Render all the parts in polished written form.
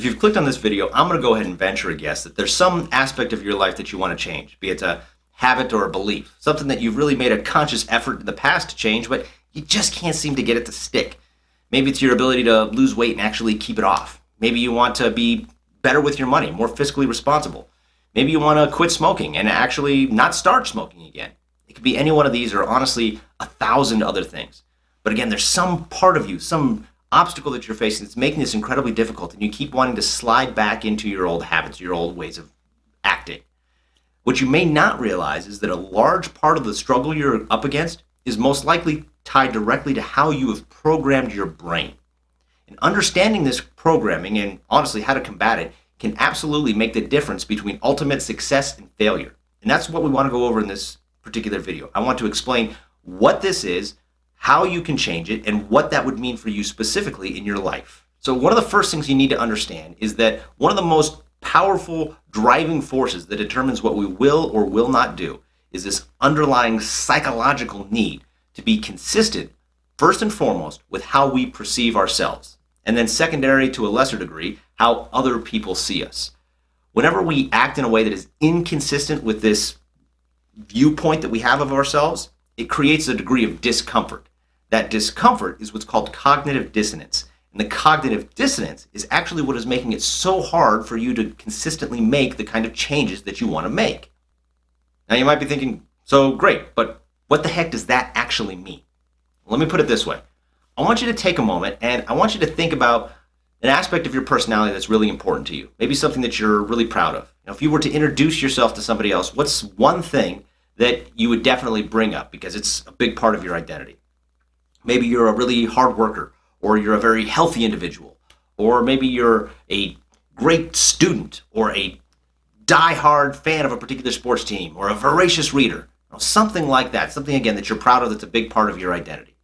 If you've clicked on this video, I'm going to go ahead and venture a guess that there's some aspect of your life that you want to change, be it a habit or a belief, something that you've really made a conscious effort in the past to change, but you just can't seem to get it to stick. Maybe it's your ability to lose weight and actually keep it off. Maybe you want to be better with your money, more fiscally responsible. Maybe you want to quit smoking and actually not start smoking again. It could be any one of these or honestly 1,000 other things. But again, there's some part of you, some obstacle that you're facing that's making this incredibly difficult, and you keep wanting to slide back into your old habits, your old ways of acting. What you may not realize is that a large part of the struggle you're up against is most likely tied directly to how you have programmed your brain. And understanding this programming and honestly how to combat it can absolutely make the difference between ultimate success and failure. And that's what we want to go over in this particular video. I want to explain what this is, how you can change it, and what that would mean for you specifically in your life. So one of the first things you need to understand is that one of the most powerful driving forces that determines what we will or will not do is this underlying psychological need to be consistent, first and foremost, with how we perceive ourselves, and then secondary to a lesser degree, how other people see us. Whenever we act in a way that is inconsistent with this viewpoint that we have of ourselves, it creates a degree of discomfort. That discomfort is what's called cognitive dissonance. And the cognitive dissonance is actually what is making it so hard for you to consistently make the kind of changes that you want to make. Now you might be thinking, so great, but what the heck does that actually mean? Well, let me put it this way. I want you to take a moment and I want you to think about an aspect of your personality that's really important to you. Maybe something that you're really proud of. Now, if you were to introduce yourself to somebody else, what's one thing that you would definitely bring up because it's a big part of your identity? Maybe you're a really hard worker, or you're a very healthy individual, or maybe you're a great student, or a die-hard fan of a particular sports team, or a voracious reader. Something like that, something again that you're proud of that's a big part of your identity.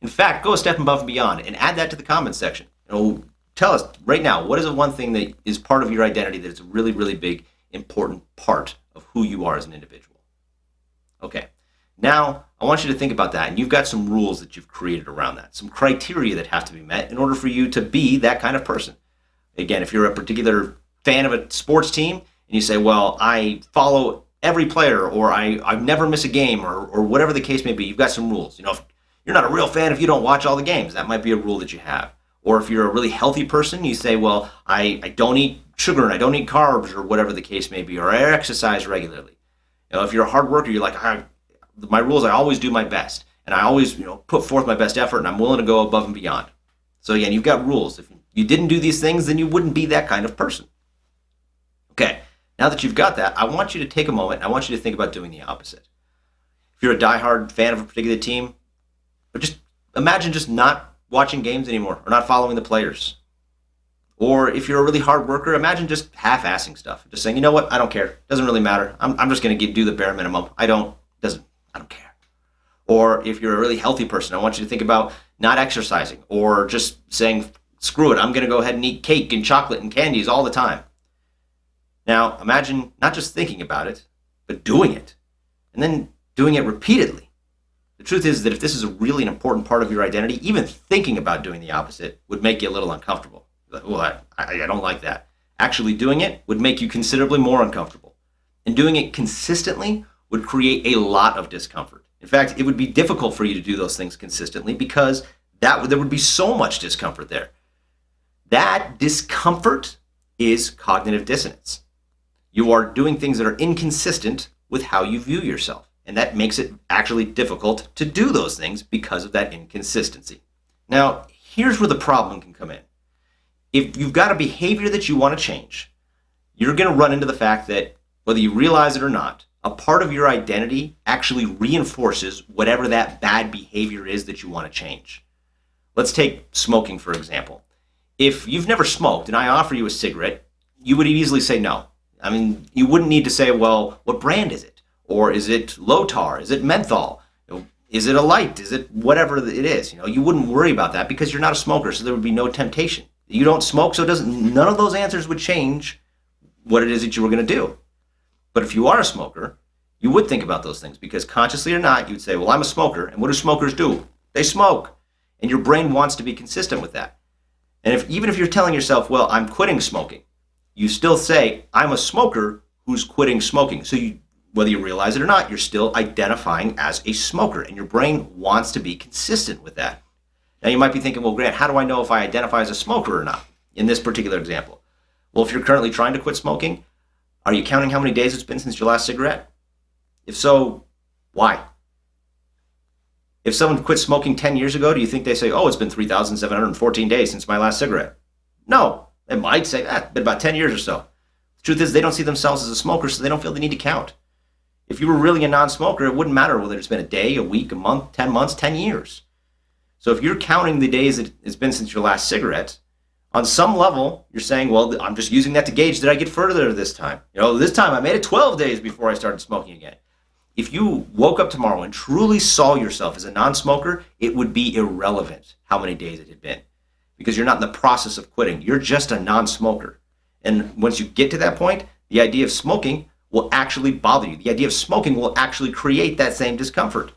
In fact, go a step above and beyond and add that to the comments section. Tell us right now, what is the one thing that is part of your identity that is a really, really big, important part of who you are as an individual? Okay. Now, I want you to think about that, and you've got some rules that you've created around that, some criteria that have to be met in order for you to be that kind of person. Again, if you're a particular fan of a sports team, and you say, well, I follow every player, or I never miss a game, or whatever the case may be, you've got some rules. If you're not a real fan if you don't watch all the games. That might be a rule that you have. Or if you're a really healthy person, you say, well, I don't eat sugar, and I don't eat carbs, or whatever the case may be, or I exercise regularly. If you're a hard worker, you're like, my rules, I always do my best, and I always, put forth my best effort, and I'm willing to go above and beyond. So again, you've got rules. If you didn't do these things, then you wouldn't be that kind of person. Okay, now that you've got that, I want you to take a moment. I want you to think about doing the opposite. If you're a diehard fan of a particular team, but just imagine just not watching games anymore, or not following the players. Or if you're a really hard worker, imagine just half-assing stuff, just saying, you know what, I don't care. It doesn't really matter. I'm just going to do the bare minimum. I don't care. Or if you're a really healthy person, I want you to think about not exercising or just saying, screw it, I'm going to go ahead and eat cake and chocolate and candies all the time. Now, imagine not just thinking about it, but doing it, and then doing it repeatedly. The truth is that if this is a really an important part of your identity, even thinking about doing the opposite would make you a little uncomfortable. Like, well, I don't like that. Actually doing it would make you considerably more uncomfortable. And doing it consistently would create a lot of discomfort. In fact, it would be difficult for you to do those things consistently because there would be so much discomfort there. That discomfort is cognitive dissonance. You are doing things that are inconsistent with how you view yourself, and that makes it actually difficult to do those things because of that inconsistency. Now, here's where the problem can come in. If you've got a behavior that you want to change, you're going to run into the fact that whether you realize it or not, a part of your identity actually reinforces whatever that bad behavior is that you want to change. Let's take smoking, for example. If you've never smoked and I offer you a cigarette, you would easily say no. I mean, you wouldn't need to say, well, what brand is it? Or is it low tar? Is it menthol? Is it a light? Is it whatever it is? You wouldn't worry about that because you're not a smoker, so there would be no temptation. You don't smoke, so none of those answers would change what it is that you were going to do. But if you are a smoker, you would think about those things because consciously or not, you'd say, well, I'm a smoker, and what do smokers do? They smoke. And your brain wants to be consistent with that. And even if you're telling yourself, well, I'm quitting smoking, you still say, I'm a smoker who's quitting smoking. So whether you realize it or not, you're still identifying as a smoker, and your brain wants to be consistent with that. Now you might be thinking, well, Grant, how do I know if I identify as a smoker or not in this particular example? Well, if you're currently trying to quit smoking, are you counting how many days it's been since your last cigarette? If so, why? If someone quit smoking 10 years ago, do you think they say, oh, it's been 3,714 days since my last cigarette? No, they might say, it's been about 10 years or so. The truth is, they don't see themselves as a smoker, so they don't feel the need to count. If you were really a non-smoker, it wouldn't matter whether it's been a day, a week, a month, 10 months, 10 years. So if you're counting the days that it's been since your last cigarette, on some level, you're saying, well, I'm just using that to gauge, did I get further this time? This time I made it 12 days before I started smoking again. If you woke up tomorrow and truly saw yourself as a non-smoker, it would be irrelevant how many days it had been, because you're not in the process of quitting. You're just a non-smoker. And once you get to that point, the idea of smoking will actually bother you. The idea of smoking will actually create that same discomfort.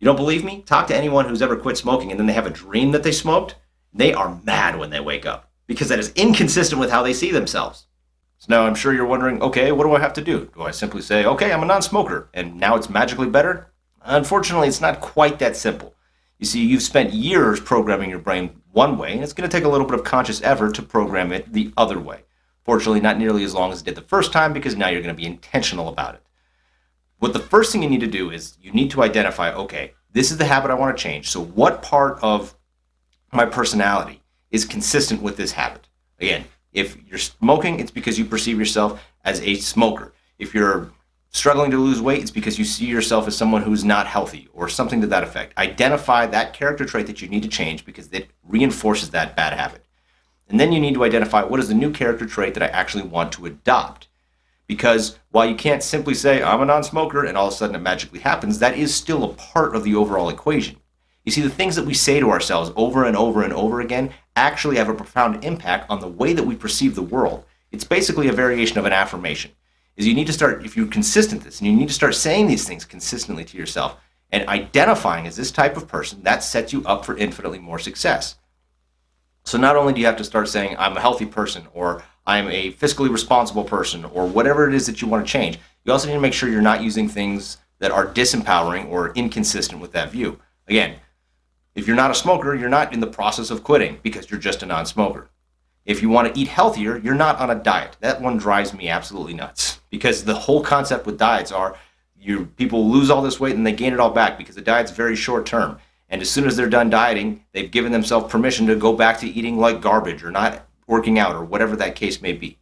You don't believe me? Talk to anyone who's ever quit smoking and then they have a dream that they smoked. They are mad when they wake up because that is inconsistent with how they see themselves. So now I'm sure you're wondering, okay, what do I have to do? Do I simply say, okay, I'm a non-smoker, and now it's magically better? Unfortunately, it's not quite that simple. You see, you've spent years programming your brain one way, and it's going to take a little bit of conscious effort to program it the other way. Fortunately, not nearly as long as it did the first time, because now you're going to be intentional about it. What the first thing you need to do is you need to identify, okay, this is the habit I want to change. So what part of my personality is consistent with this habit? Again, if you're smoking, it's because you perceive yourself as a smoker. If you're struggling to lose weight, it's because you see yourself as someone who's not healthy or something to that effect. Identify that character trait that you need to change because it reinforces that bad habit. And then you need to identify what is the new character trait that I actually want to adopt. Because while you can't simply say, I'm a non-smoker, and all of a sudden it magically happens, that is still a part of the overall equation. You see, the things that we say to ourselves over and over and over again actually have a profound impact on the way that we perceive the world. It's basically a variation of an affirmation. You need to start, if you're consistent with this, and you need to start saying these things consistently to yourself and identifying as this type of person, that sets you up for infinitely more success. So not only do you have to start saying, I'm a healthy person, or I'm a fiscally responsible person, or whatever it is that you want to change, you also need to make sure you're not using things that are disempowering or inconsistent with that view. Again, if you're not a smoker, you're not in the process of quitting because you're just a non-smoker. If you want to eat healthier, you're not on a diet. That one drives me absolutely nuts because the whole concept with diets are people lose all this weight and they gain it all back because the diet's very short term. And as soon as they're done dieting, they've given themselves permission to go back to eating like garbage or not working out or whatever that case may be.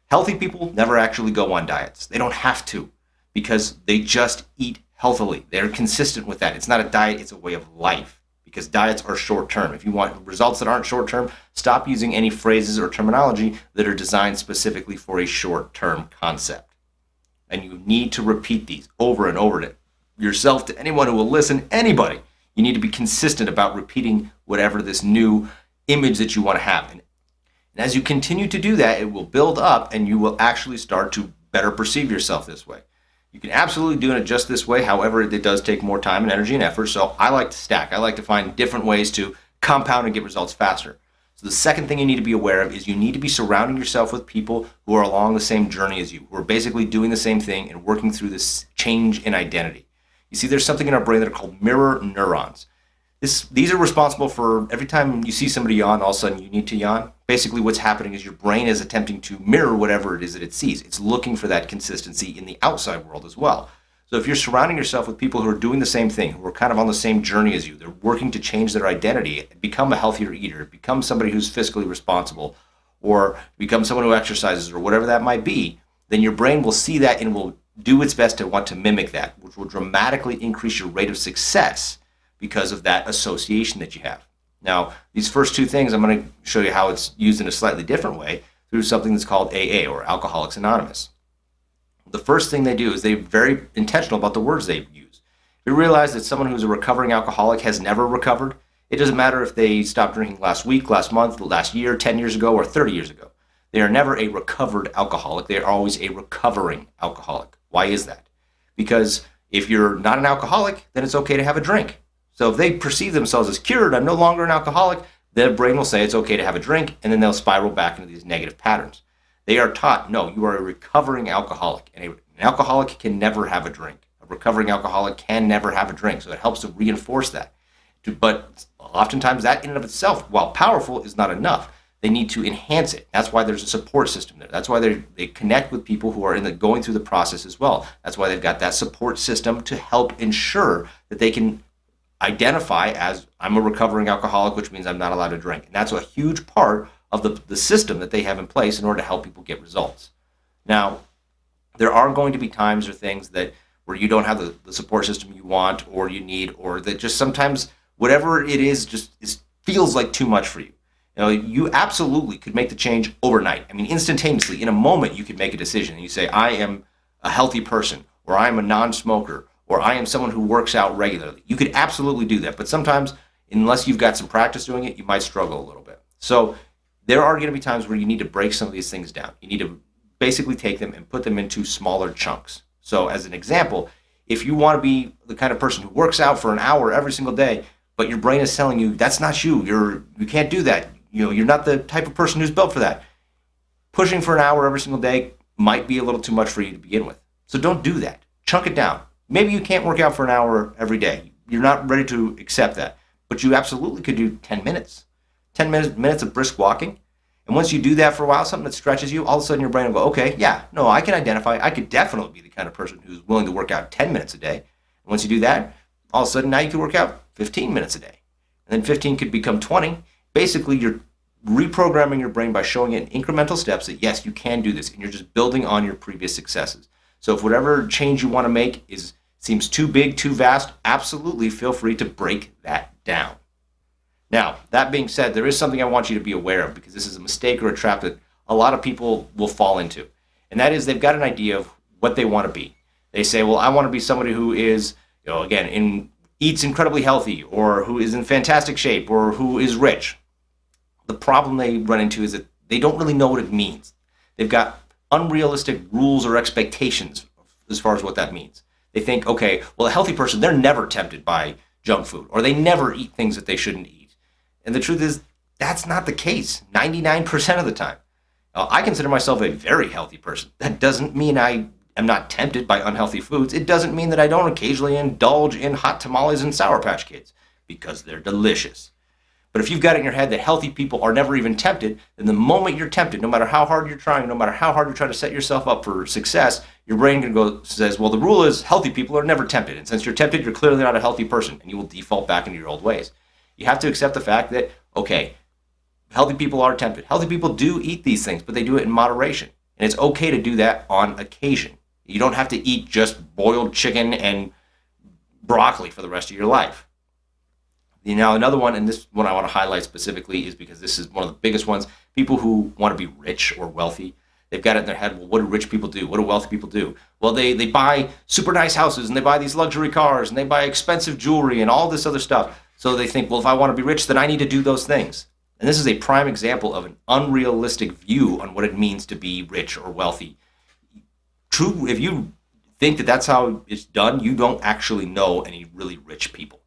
Healthy people never actually go on diets. They don't have to because they just eat healthily. They're consistent with that. It's not a diet, it's a way of life. Because diets are short-term. If you want results that aren't short-term, stop using any phrases or terminology that are designed specifically for a short-term concept. And you need to repeat these over and over to yourself, to anyone who will listen, anybody. You need to be consistent about repeating whatever this new image that you want to have. And as you continue to do that, it will build up and you will actually start to better perceive yourself this way. You can absolutely do it just this way. However, it does take more time and energy and effort. So I like to stack. I like to find different ways to compound and get results faster. So the second thing you need to be aware of is you need to be surrounding yourself with people who are along the same journey as you, who are basically doing the same thing and working through this change in identity. You see, there's something in our brain that are called mirror neurons. These are responsible for every time you see somebody yawn, all of a sudden you need to yawn. Basically what's happening is your brain is attempting to mirror whatever it is that it sees. It's looking for that consistency in the outside world as well. So if you're surrounding yourself with people who are doing the same thing, who are kind of on the same journey as you, they're working to change their identity, become a healthier eater, become somebody who's fiscally responsible, or become someone who exercises, or whatever that might be, then your brain will see that and will do its best to want to mimic that, which will dramatically increase your rate of success because of that association that you have. Now, these first two things, I'm going to show you how it's used in a slightly different way through something that's called AA, or Alcoholics Anonymous. The first thing they do is they're very intentional about the words they use. If you realize that someone who's a recovering alcoholic has never recovered, it doesn't matter if they stopped drinking last week, last month, last year, 10 years ago, or 30 years ago. They are never a recovered alcoholic. They are always a recovering alcoholic. Why is that? Because if you're not an alcoholic, then it's okay to have a drink. So if they perceive themselves as cured, I'm no longer an alcoholic, their brain will say it's okay to have a drink, and then they'll spiral back into these negative patterns. They are taught, no, you are a recovering alcoholic, and an alcoholic can never have a drink. A recovering alcoholic can never have a drink, so it helps to reinforce that. But oftentimes that in and of itself, while powerful, is not enough. They need to enhance it. That's why there's a support system there. That's why they connect with people who are going through the process as well. That's why they've got that support system to help ensure that they can identify as, I'm a recovering alcoholic, which means I'm not allowed to drink. And that's a huge part of the system that they have in place in order to help people get results. Now, there are going to be times or things where you don't have the support system you want or you need, or that just sometimes whatever it is feels like too much for you. You absolutely could make the change overnight. I mean, instantaneously, in a moment, you could make a decision and you say, I am a healthy person, or I am a non-smoker, or I am someone who works out regularly. You could absolutely do that. But sometimes, unless you've got some practice doing it, you might struggle a little bit. So there are going to be times where you need to break some of these things down. You need to basically take them and put them into smaller chunks. So as an example, if you want to be the kind of person who works out for an hour every single day, but your brain is telling you that's not you, you can't do that. You're not the type of person who's built for that. Pushing for an hour every single day might be a little too much for you to begin with. So don't do that. Chunk it down. Maybe you can't work out for an hour every day. You're not ready to accept that. But you absolutely could do 10 minutes. 10 minutes of brisk walking. And once you do that for a while, something that stretches you, all of a sudden your brain will go, okay, yeah, no, I can identify. I could definitely be the kind of person who's willing to work out 10 minutes a day. And once you do that, all of a sudden now you can work out 15 minutes a day. And then 15 could become 20. Basically, you're reprogramming your brain by showing it in incremental steps that, yes, you can do this, and you're just building on your previous successes. So if whatever change you want to make seems too big, too vast, absolutely feel free to break that down. Now, that being said, there is something I want you to be aware of, because this is a mistake or a trap that a lot of people will fall into. And that is, they've got an idea of what they want to be. They say, well, I want to be somebody who is, eats incredibly healthy, or who is in fantastic shape, or who is rich. The problem they run into is that they don't really know what it means. They've got unrealistic rules or expectations as far as what that means. They think, okay, well, a healthy person, they're never tempted by junk food, or they never eat things that they shouldn't eat. And the truth is, that's not the case 99% of the time. I consider myself a very healthy person. That doesn't mean I am not tempted by unhealthy foods. It doesn't mean that I don't occasionally indulge in hot tamales and Sour Patch Kids, because they're delicious. But if you've got it in your head that healthy people are never even tempted, then the moment you're tempted, no matter how hard you're trying, no matter how hard you're trying to set yourself up for success, your brain says, well, the rule is healthy people are never tempted. And since you're tempted, you're clearly not a healthy person, and you will default back into your old ways. You have to accept the fact that, okay, healthy people are tempted. Healthy people do eat these things, but they do it in moderation. And it's okay to do that on occasion. You don't have to eat just boiled chicken and broccoli for the rest of your life. Now, another one, and this one I want to highlight specifically, is because this is one of the biggest ones. People who want to be rich or wealthy, they've got it in their head, well, what do rich people do? What do wealthy people do? Well, they buy super nice houses, and they buy these luxury cars, and they buy expensive jewelry and all this other stuff. So they think, well, if I want to be rich, then I need to do those things. And this is a prime example of an unrealistic view on what it means to be rich or wealthy. True, if you think that that's how it's done, you don't actually know any really rich people.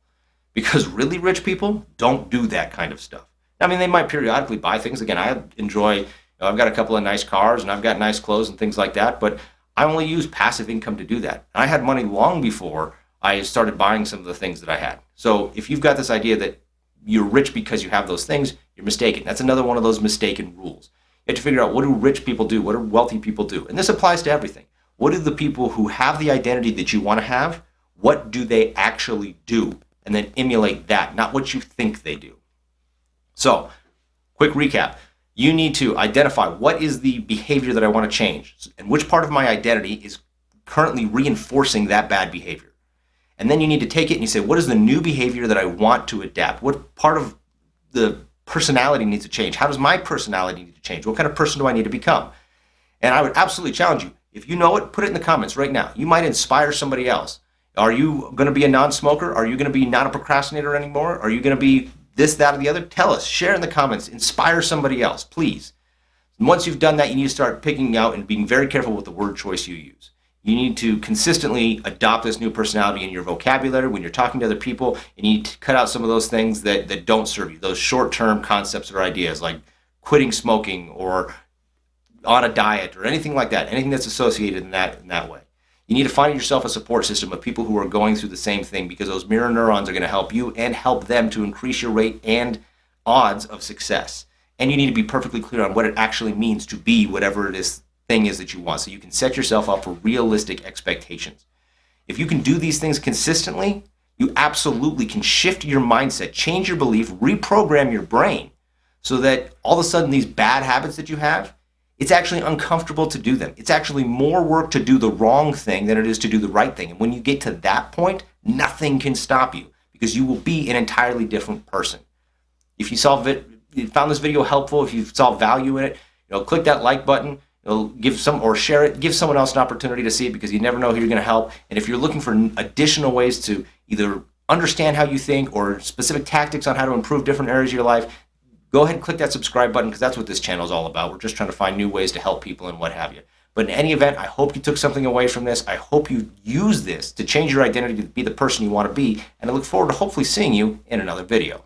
Because really rich people don't do that kind of stuff. I mean, they might periodically buy things. Again, I enjoy, I've got a couple of nice cars and I've got nice clothes and things like that, but I only use passive income to do that. I had money long before I started buying some of the things that I had. So if you've got this idea that you're rich because you have those things, you're mistaken. That's another one of those mistaken rules. You have to figure out, what do rich people do? What do wealthy people do? And this applies to everything. What do the people who have the identity that you want to have, what do they actually do? And then emulate that, not what you think they do. So, quick recap. You need to identify what is the behavior that I want to change, and which part of my identity is currently reinforcing that bad behavior. And then you need to take it and you say, what is the new behavior that I want to adapt? What part of the personality needs to change? How does my personality need to change? What kind of person do I need to become? And I would absolutely challenge you, if you know it, put it in the comments right now. You might inspire somebody else. Are you going to be a non-smoker? Are you going to be not a procrastinator anymore? Are you going to be this, that, or the other? Tell us. Share in the comments. Inspire somebody else, please. And once you've done that, you need to start picking out and being very careful with the word choice you use. You need to consistently adopt this new personality in your vocabulary when you're talking to other people. You need to cut out some of those things that don't serve you, those short-term concepts or ideas like quitting smoking or on a diet or anything like that, anything that's associated in that way. You need to find yourself a support system of people who are going through the same thing, because those mirror neurons are going to help you and help them to increase your rate and odds of success. And you need to be perfectly clear on what it actually means to be whatever it is thing is that you want, so you can set yourself up for realistic expectations. If you can do these things consistently, you absolutely can shift your mindset, change your belief, reprogram your brain so that all of a sudden these bad habits that you have, it's actually uncomfortable to do them. It's actually more work to do the wrong thing than it is to do the right thing. And when you get to that point, nothing can stop you, because you will be an entirely different person. If you found this video helpful, if you saw value in it, click that like button. Share it. Give someone else an opportunity to see it, because you never know who you're going to help. And if you're looking for additional ways to either understand how you think or specific tactics on how to improve different areas of your life, go ahead and click that subscribe button, because that's what this channel is all about. We're just trying to find new ways to help people and what have you. But in any event, I hope you took something away from this. I hope you use this to change your identity to be the person you want to be. And I look forward to hopefully seeing you in another video.